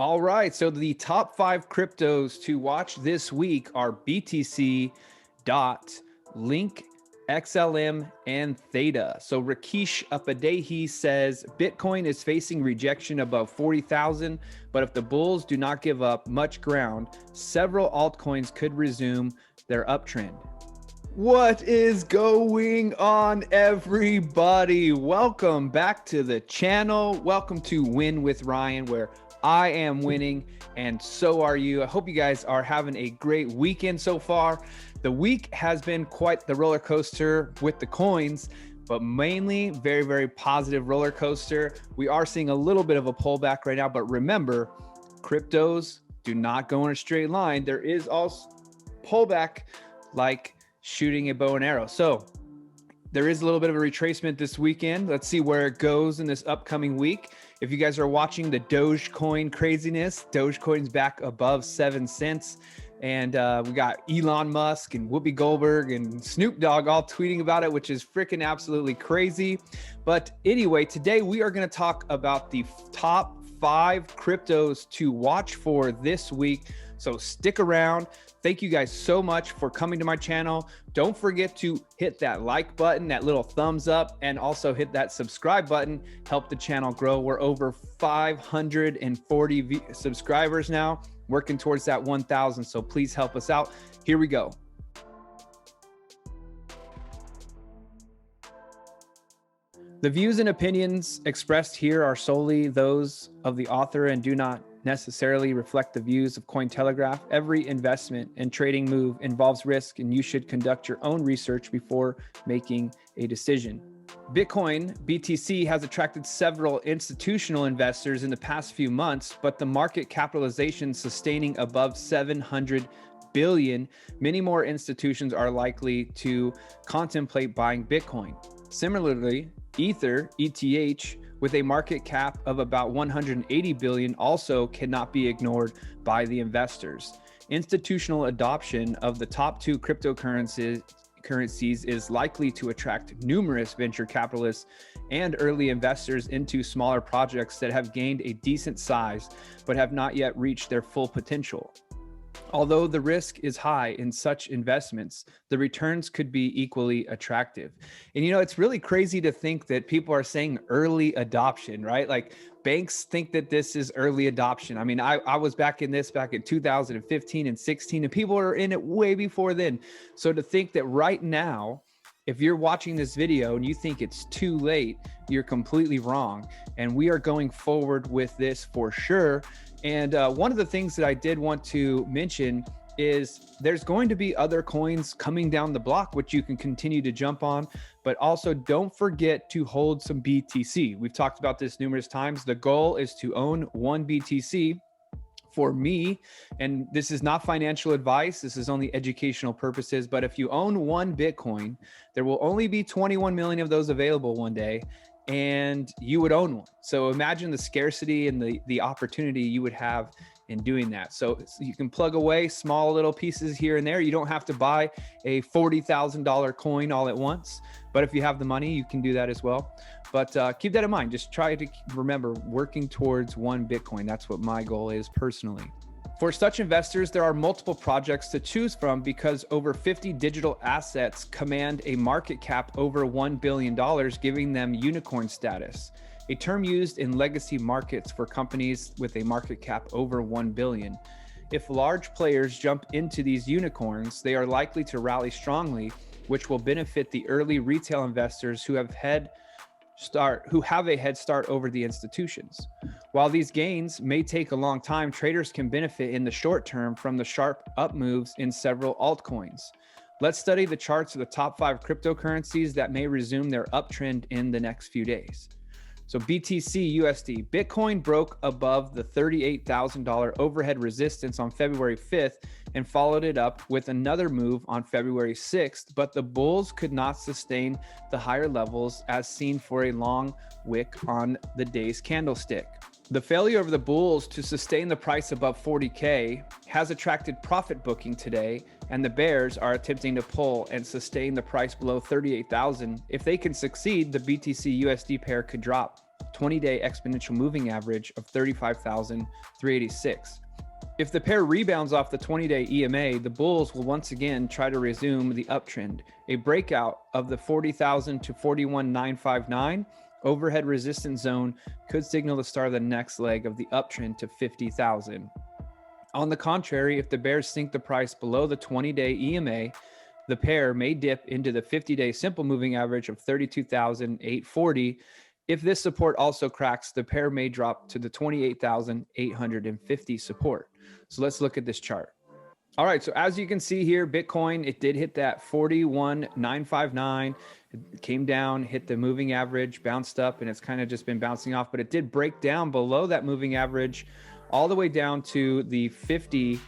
All right. So the top five cryptos to watch this week are BTC, DOT, Link, XLM, and Theta. So Rakesh Upadehi says Bitcoin is facing rejection above 40,000, but if the bulls do not give up much ground, several altcoins could resume their uptrend. What is going on, everybody? Welcome back to the channel. Welcome to Win with Ryan, where I am winning and so are you. I hope you guys are having a great weekend so far. The week has been quite the roller coaster with the coins, but mainly very, very positive roller coaster. We are seeing a little bit of a pullback right now, but remember, cryptos do not go in a straight line. There is also pullback like shooting a bow and arrow. So there is a little bit of a retracement this weekend. Let's see where it goes in this upcoming week. If you guys are watching the Dogecoin craziness, Dogecoin's back above 7 cents. And we got Elon Musk and Whoopi Goldberg and Snoop Dogg all tweeting about it, which is freaking absolutely crazy. But anyway, today we are going to talk about the top 5 cryptos to watch for this week. So stick around. Thank you guys so much for coming to my channel. Don't forget to hit that like button, that little thumbs up, and also hit that subscribe button. Help the channel grow. We're over 540 subscribers now, working towards that 1,000. So please help us out. Here we go. The views and opinions expressed here are solely those of the author and do not necessarily reflect the views of Cointelegraph. Every investment and trading move involves risk, and you should conduct your own research before making a decision. Bitcoin, BTC, has attracted several institutional investors in the past few months, but the market capitalization sustaining above 700 billion, many more institutions are likely to contemplate buying Bitcoin. Similarly, Ether, ETH, with a market cap of about 180 billion, also cannot be ignored by the investors. Institutional adoption of the top 2 cryptocurrencies is likely to attract numerous venture capitalists and early investors into smaller projects that have gained a decent size but have not yet reached their full potential. Although the risk is high in such investments, the returns could be equally attractive. And it's really crazy to think that people are saying early adoption, right? Like banks think that this is early adoption. I mean, I was back in 2015 and 16, and people are in it way before then. So to think that right now, if you're watching this video and you think it's too late, you're completely wrong. And we are going forward with this for sure. And one of the things that I did want to mention is there's going to be other coins coming down the block, which you can continue to jump on, but also don't forget to hold some BTC. We've talked about this numerous times. The goal is to own 1 BTC. For me, and this is not financial advice, this is only educational purposes, but if you own 1 Bitcoin, there will only be 21 million of those available one day, and you would own one. So imagine the scarcity and the opportunity you would have in doing that. So you can plug away small little pieces here and there. You don't have to buy a $40,000 coin all at once, but if you have the money, you can do that as well. But keep that in mind. Just try to remember working towards 1 Bitcoin. That's what my goal is personally. For such investors, there are multiple projects to choose from because over 50 digital assets command a market cap over $1 billion, giving them unicorn status, a term used in legacy markets for companies with a market cap over 1 billion. If large players jump into these unicorns, they are likely to rally strongly, which will benefit the early retail investors who have a head start over the institutions. While these gains may take a long time, traders can benefit in the short term from the sharp up moves in several altcoins. Let's study the charts of the top 5 cryptocurrencies that may resume their uptrend in the next few days. So BTC USD, Bitcoin broke above the $38,000 overhead resistance on February 5th and followed it up with another move on February 6th, but the bulls could not sustain the higher levels as seen for a long wick on the day's candlestick. The failure of the bulls to sustain the price above 40K has attracted profit booking today, and the bears are attempting to pull and sustain the price below 38,000. If they can succeed, the BTC USD pair could drop 20-day exponential moving average of 35,386. If the pair rebounds off the 20-day EMA, the bulls will once again try to resume the uptrend. A breakout of the 40,000 to 41,959 overhead resistance zone could signal the start of the next leg of the uptrend to 50,000. On the contrary, if the bears sink the price below the 20-day EMA, the pair may dip into the 50-day simple moving average of 32,840. If this support also cracks, the pair may drop to the 28,850 support. So let's look at this chart. All right, so as you can see here, Bitcoin, it did hit that 41,959. It came down, hit the moving average, bounced up, and it's kind of just been bouncing off. But it did break down below that moving average all the way down to the 50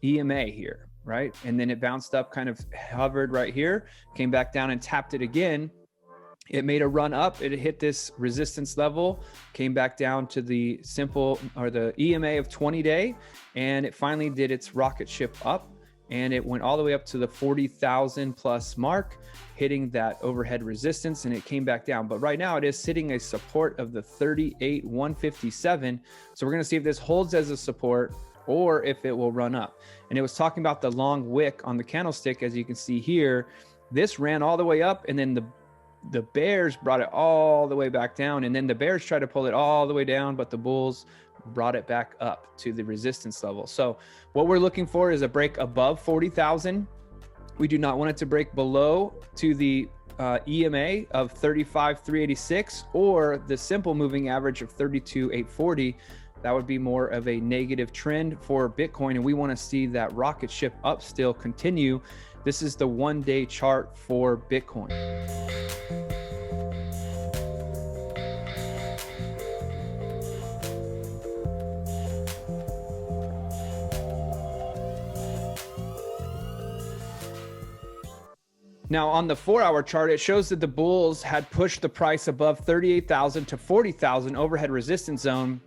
EMA here, right? And then it bounced up, kind of hovered right here, came back down and tapped it again. It made a run up, it hit this resistance level, came back down to the simple or the EMA of 20-day, and it finally did its rocket ship up, and it went all the way up to the 40,000 plus mark, hitting that overhead resistance, and it came back down. But right now it is sitting a support of the 38,157. So we're gonna see if this holds as a support or if it will run up. And it was talking about the long wick on the candlestick. As you can see here, this ran all the way up, and then the bears brought it all the way back down, and then the bears tried to pull it all the way down, but the bulls brought it back up to the resistance level. So what we're looking for is a break above 40,000. We do not want it to break below to the EMA of 35,386 or the simple moving average of 32,840. That would be more of a negative trend for Bitcoin, and we want to see that rocket ship up still continue. This is the one-day chart for Bitcoin. Now on the 4-hour chart, it shows that the bulls had pushed the price above 38,000 to 40,000 overhead resistance zone,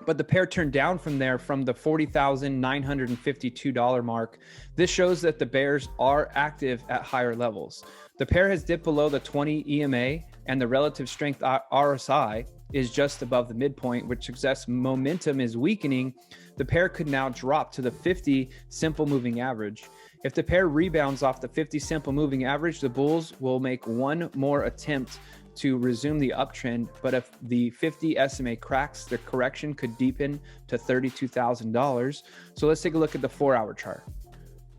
but the pair turned down from there from the $40,952 mark. This shows that the bears are active at higher levels. The pair has dipped below the 20 EMA, and the relative strength RSI is just above the midpoint, which suggests momentum is weakening. The pair could now drop to the 50 simple moving average. If the pair rebounds off the 50 simple moving average, the bulls will make one more attempt to resume the uptrend. But if the 50 SMA cracks, the correction could deepen to $32,000. So let's take a look at the 4-hour chart.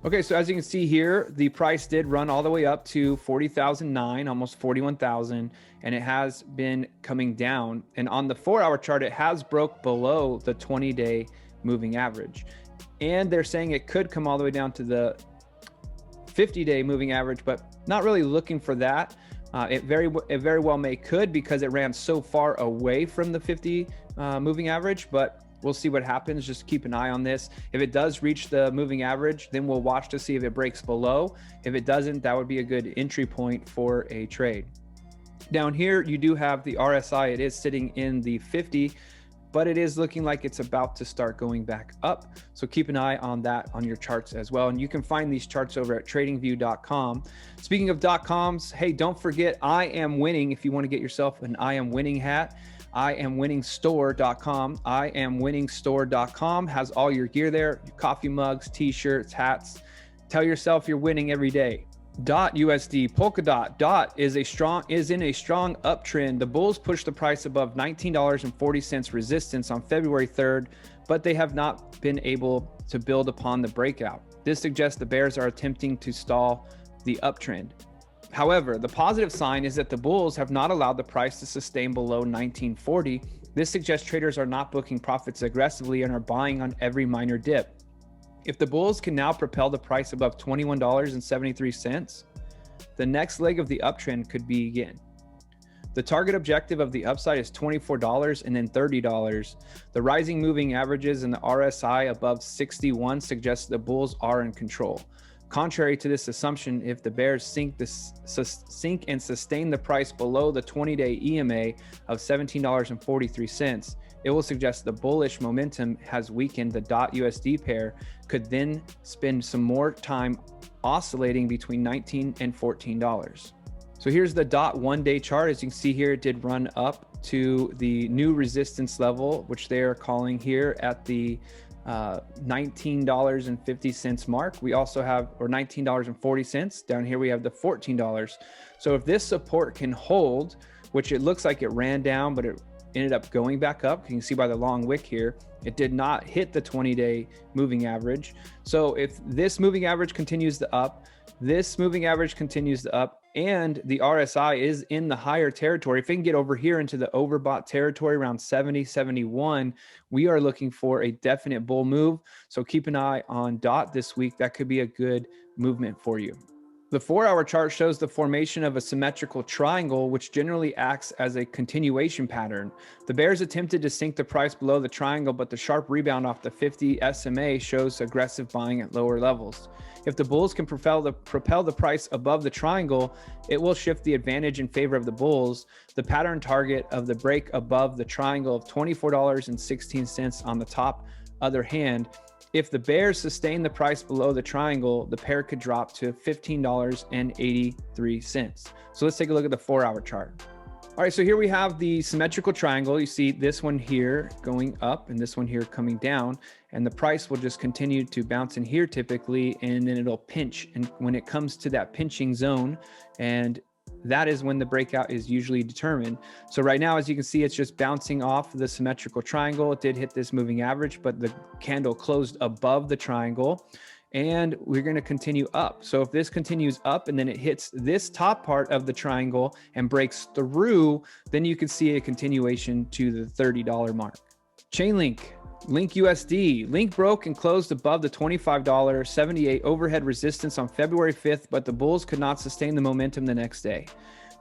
Okay, so as you can see here, the price did run all the way up to 40,009, almost 41,000, and it has been coming down. And on the 4-hour chart, it has broke below the 20-day moving average. And they're saying it could come all the way down to the 50-day moving average, but not really looking for that. It very well may could, because it ran so far away from the 50 moving average, but we'll see what happens. Just keep an eye on this. If it does reach the moving average, then we'll watch to see if it breaks below. If it doesn't, that would be a good entry point for a trade. Down here, you do have the RSI. It is sitting in the 50, but it is looking like it's about to start going back up. So keep an eye on that on your charts as well. And you can find these charts over at tradingview.com. Speaking of .coms, hey, don't forget I Am Winning. If you want to get yourself an I Am Winning hat, IamWinningStore.com. IamWinningStore.com has all your gear there, your coffee mugs, t-shirts, hats. Tell yourself you're winning every day. USD, Polkadot. DOT is in a strong uptrend. The bulls pushed the price above $19.40 resistance on February 3rd, but they have not been able to build upon the breakout. This suggests the bears are attempting to stall the uptrend. However, the positive sign is that the bulls have not allowed the price to sustain below $19.40. This suggests traders are not booking profits aggressively and are buying on every minor dip. If the bulls can now propel the price above $21.73, the next leg of the uptrend could begin. The target objective of the upside is $24 and then $30. The rising moving averages and the RSI above 61 suggests the bulls are in control. Contrary to this assumption, if the bears sink and sustain the price below the 20-day EMA of $17.43, it will suggest the bullish momentum has weakened. The USD pair could then spend some more time oscillating between $19 and $14. So here's the one-day chart. As you can see here, it did run up to the new resistance level, which they are calling here at the $19.50 mark. We also have, or $19.40 down here, we have the $14. So if this support can hold, which it looks like it ran down, but it ended up going back up. You can see by the long wick here, it did not hit the 20-day moving average. So if this moving average continues to up, this moving average continues to up, and the RSI is in the higher territory, if it can get over here into the overbought territory around 70, 71, we are looking for a definite bull move. So keep an eye on DOT this week. That could be a good movement for you. The 4-hour chart shows the formation of a symmetrical triangle, which generally acts as a continuation pattern. The bears attempted to sink the price below the triangle, but the sharp rebound off the 50 SMA shows aggressive buying at lower levels. If the bulls can propel the price above the triangle, it will shift the advantage in favor of the bulls. The pattern target of the break above the triangle of $24.16 on the top. Other hand, if the bears sustain the price below the triangle, the pair could drop to $15.83. So let's take a look at the 4-hour chart. All right, so here we have the symmetrical triangle. You see this one here going up and this one here coming down, and the price will just continue to bounce in here typically, and then it'll pinch. And when it comes to that pinching zone, and that is when the breakout is usually determined. So right now, as you can see, it's just bouncing off the symmetrical triangle. It did hit this moving average, but the candle closed above the triangle, and we're going to continue up. So if this continues up and then it hits this top part of the triangle and breaks through, then you can see a continuation to the $30 mark. Chainlink. Link USD. Link broke and closed above the $25.78 overhead resistance on February 5th, but the bulls could not sustain the momentum the next day.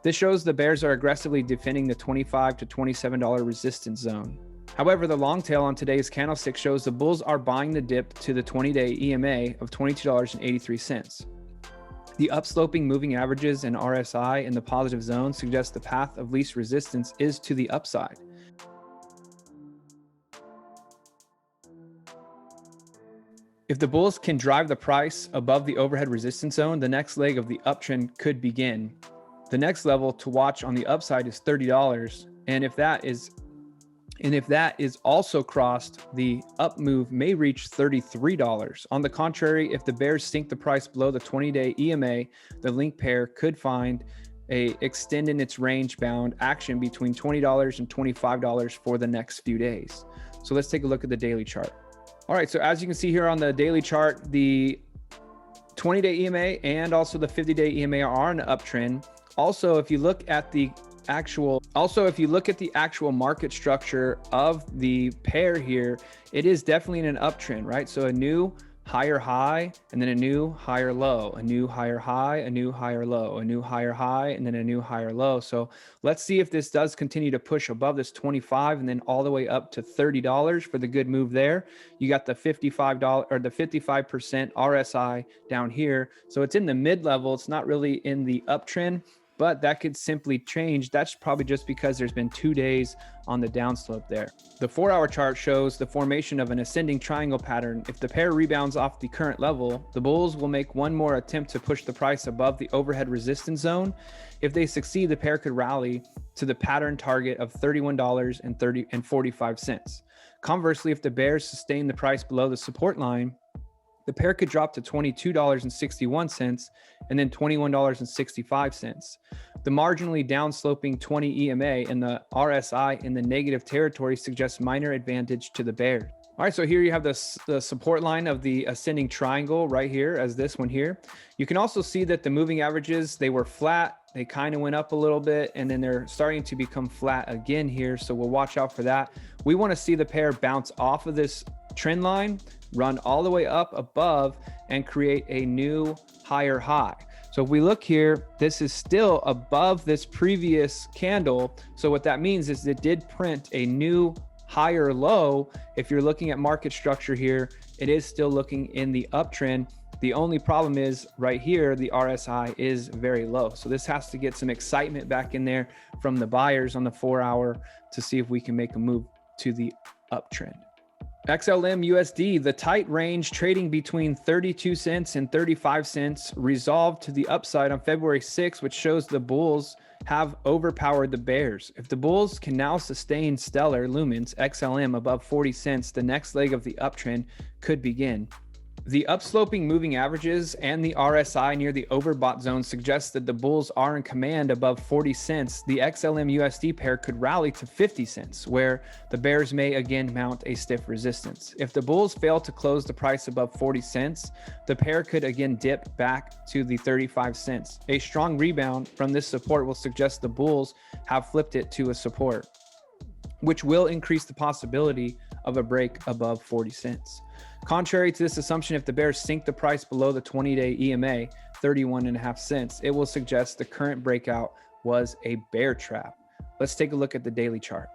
This shows the bears are aggressively defending the $25 to $27 resistance zone. However, the long tail on today's candlestick shows the bulls are buying the dip to the 20-day EMA of $22.83. The upsloping moving averages and RSI in the positive zone suggest the path of least resistance is to the upside. If the bulls can drive the price above the overhead resistance zone, the next leg of the uptrend could begin. The next level to watch on the upside is $30, and if that is also crossed, the up move may reach $33. On the contrary, if the bears sink the price below the 20-day EMA, the link pair could find a extend in its range bound action between $20 and $25 for the next few days. So let's take a look at the daily chart. All right, so as you can see here on the daily chart, the 20-day EMA and also the 50-day EMA are on an uptrend. Also, if you look at the actual market structure of the pair here, it is definitely in an uptrend, right? So a new higher high, and then a new higher low, a new higher high, a new higher low, a new higher high, and then a new higher low. So let's see if this does continue to push above this 25 and then all the way up to $30 for the good move there. You got the $55 or the 55% RSI down here. So it's in the mid level. It's not really in the uptrend, but that could simply change. That's probably just because there's been 2 days on the downslope there. The 4-hour chart shows the formation of an ascending triangle pattern. If the pair rebounds off the current level, the bulls will make one more attempt to push the price above the overhead resistance zone. If they succeed, the pair could rally to the pattern target of $31.45. Conversely, if the bears sustain the price below the support line, the pair could drop to $22.61 and then $21.65. The marginally downsloping 20 EMA and the RSI in the negative territory suggests minor advantage to the bears. All right, so here you have the support line of the ascending triangle right here as this one here. You can also see that the moving averages, they were flat. They kind of went up a little bit and then they're starting to become flat again here. So we'll watch out for that. We want to see the pair bounce off of this trend line, run all the way up above and create a new higher high. So if we look here, this is still above this previous candle. So what that means is it did print a new higher low. If you're looking at market structure here, it is still looking in the uptrend. The only problem is right here, the RSI is very low. So this has to get some excitement back in there from the buyers on the 4-hour to see if we can make a move to the uptrend. XLM USD, the tight range trading between 32 cents and 35 cents resolved to the upside on February 6th, which shows the bulls have overpowered the bears. If the bulls can now sustain stellar lumens XLM above 40 cents, the next leg of the uptrend could begin. The upsloping moving averages and the RSI near the overbought zone suggest that the bulls are in command above 40 cents. The XLM USD pair could rally to 50 cents, where the bears may again mount a stiff resistance. If the bulls fail to close the price above 40 cents, the pair could again dip back to the 35 cents. A strong rebound from this support will suggest the bulls have flipped it to a support, which will increase the possibility of a break above 40 cents. Contrary to this assumption, if the bears sink the price below the 20-day EMA, 31.5 cents, it will suggest the current breakout was a bear trap. Let's take a look at the daily chart.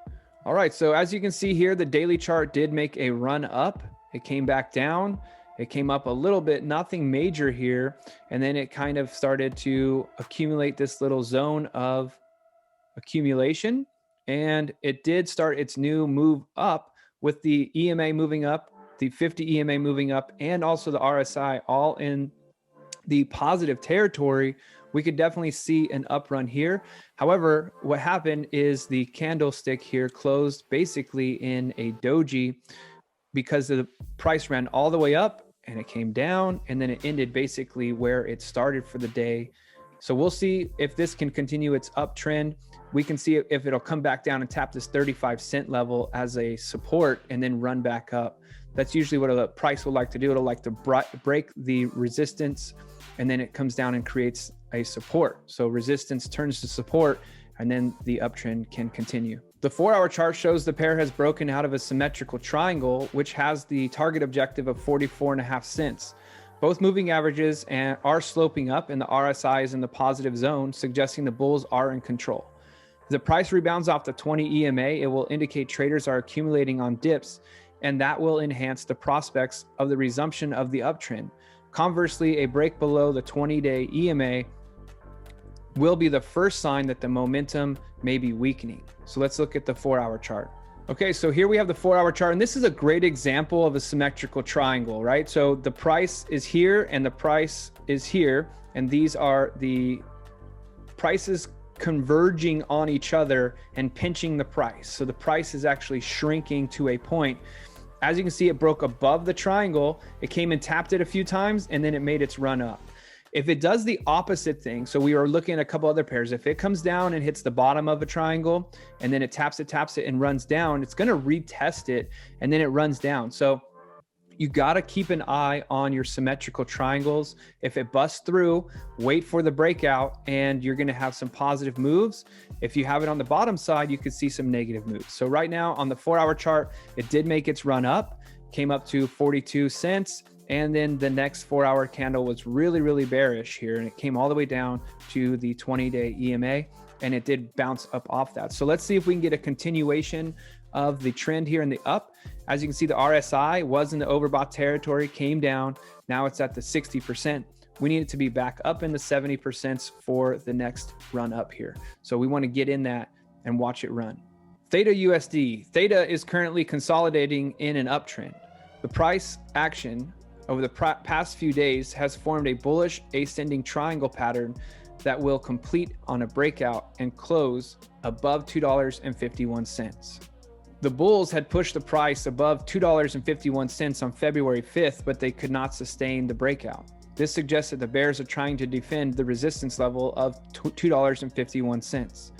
All right, so as you can see here, the daily chart did make a run up. It came back down. It came up a little bit, nothing major here. And then it kind of started to accumulate this little zone of accumulation. And it did start its new move up with the EMA moving up, the 50 EMA moving up, and also the RSI all in the positive territory. We could definitely see an up run here. However, what happened is the candlestick here closed basically in a doji because the price ran all the way up and it came down, and then it ended basically where it started for the day. So we'll see if this can continue its uptrend. We can see if it'll come back down and tap this 35 cent level as a support and then run back up. That's usually what a price will like to do. It'll like to break the resistance, and then it comes down and creates a support. So resistance turns to support, and then the uptrend can continue. The 4-hour chart shows the pair has broken out of a symmetrical triangle, which has the target objective of 44.5 cents. Both moving averages are sloping up, and the RSI is in the positive zone, suggesting the bulls are in control. If the price rebounds off the 20 EMA, it will indicate traders are accumulating on dips, and that will enhance the prospects of the resumption of the uptrend. Conversely, a break below the 20-day EMA will be the first sign that the momentum may be weakening. So let's look at the 4-hour chart. Okay, so here we have the 4-hour chart, and this is a great example of a symmetrical triangle, right? So the price is here and the price is here, and these are the prices converging on each other and pinching the price. So the price is actually shrinking to a point. As you can see, it broke above the triangle. It came and tapped it a few times, and then it made its run up. If it does the opposite thing, so we were looking at a couple other pairs. If it comes down and hits the bottom of a triangle, and then it taps it, and runs down, it's gonna retest it, and then it runs down. So you gotta keep an eye on your symmetrical triangles. If it busts through, wait for the breakout, and you're gonna have some positive moves. If you have it on the bottom side, you could see some negative moves. So right now on the 4-hour chart, it did make its run up, came up to 42 cents. And then the next 4-hour candle was really, really bearish here. And it came all the way down to the 20-day EMA, and it did bounce up off that. So let's see if we can get a continuation of the trend here in the up. As you can see, the RSI was in the overbought territory, came down. Now it's at the 60%. We need it to be back up in the 70% for the next run up here. So we want to get in that and watch it run. Theta USD. Theta is currently consolidating in an uptrend. The price action over the past few days has formed a bullish ascending triangle pattern that will complete on a breakout and close above $2.51. The bulls had pushed the price above $2.51 on February 5th, but they could not sustain the breakout. This suggests that the bears are trying to defend the resistance level of $2.51.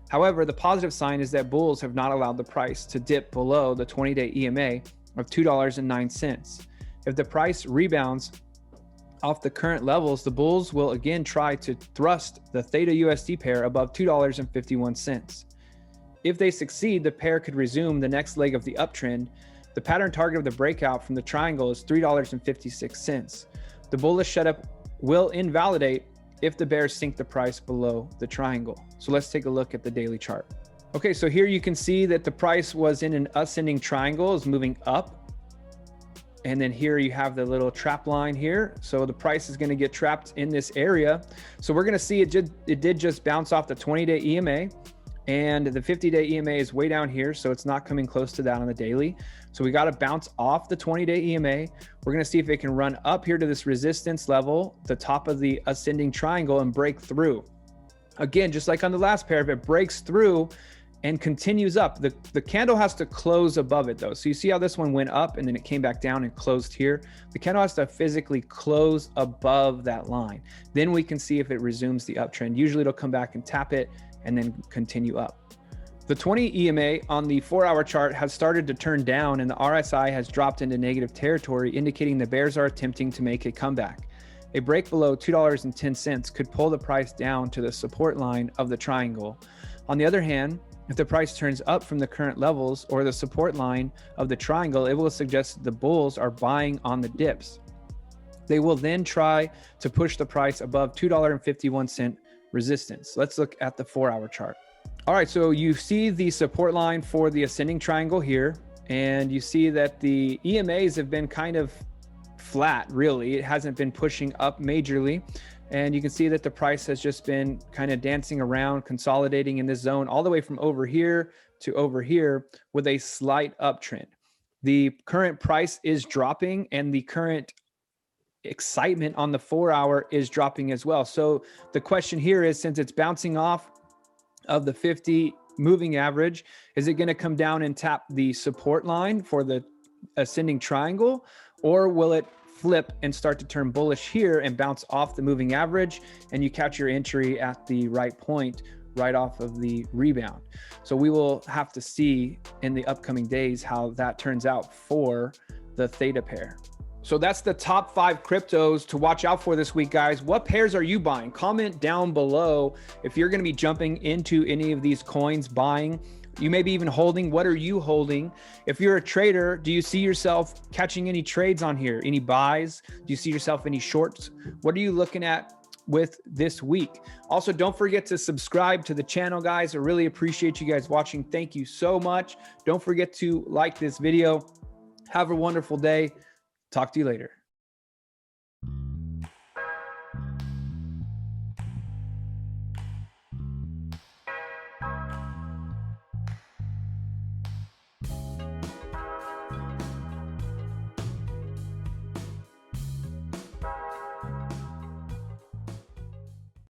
However, the positive sign is that bulls have not allowed the price to dip below the 20-day EMA of $2.09. If the price rebounds off the current levels, the bulls will again try to thrust the Theta USD pair above $2.51. If they succeed, the pair could resume the next leg of the uptrend. The pattern target of the breakout from the triangle is $3.56. The bullish setup will invalidate if the bears sink the price below the triangle. So let's take a look at the daily chart. Okay, so here you can see that the price was in an ascending triangle, is moving up. And then here you have the little trap line here. So the price is going to get trapped in this area. So we're going to see it did just bounce off the 20-day EMA, and the 50-day EMA is way down here. So it's not coming close to that on the daily. So we got to bounce off the 20-day EMA. We're going to see if it can run up here to this resistance level, the top of the ascending triangle, and break through. Again, just like on the last pair, if it breaks through and continues up, the candle has to close above it though. So you see how this one went up and then it came back down and closed here. The candle has to physically close above that line. Then we can see if it resumes the uptrend. Usually it'll come back and tap it and then continue up. The 20 EMA on the 4-hour chart has started to turn down and the RSI has dropped into negative territory, indicating the bears are attempting to make a comeback. A break below $2.10 could pull the price down to the support line of the triangle. On the other hand, if the price turns up from the current levels or the support line of the triangle, it will suggest that the bulls are buying on the dips. They will then try to push the price above $2.51 resistance. Let's look at the 4-hour chart. All right, so you see the support line for the ascending triangle here, and you see that the EMAs have been kind of flat, really. It hasn't been pushing up majorly. And you can see that the price has just been kind of dancing around, consolidating in this zone all the way from over here to over here with a slight uptrend. The current price is dropping and the current excitement on the 4-hour is dropping as well. So the question here is, since it's bouncing off of the 50 moving average, is it going to come down and tap the support line for the ascending triangle, or will it flip and start to turn bullish here and bounce off the moving average and you catch your entry at the right point right off of the rebound? So we will have to see in the upcoming days how that turns out for the theta pair. So that's the top 5 cryptos to watch out for this week, guys. What pairs are you buying? Comment down below if you're going to be jumping into any of these coins, buying. You may be even holding. What are you holding? If you're a trader, do you see yourself catching any trades on here? Any buys? Do you see yourself any shorts? What are you looking at with this week? Also, don't forget to subscribe to the channel, guys. I really appreciate you guys watching. Thank you so much. Don't forget to like this video. Have a wonderful day. Talk to you later.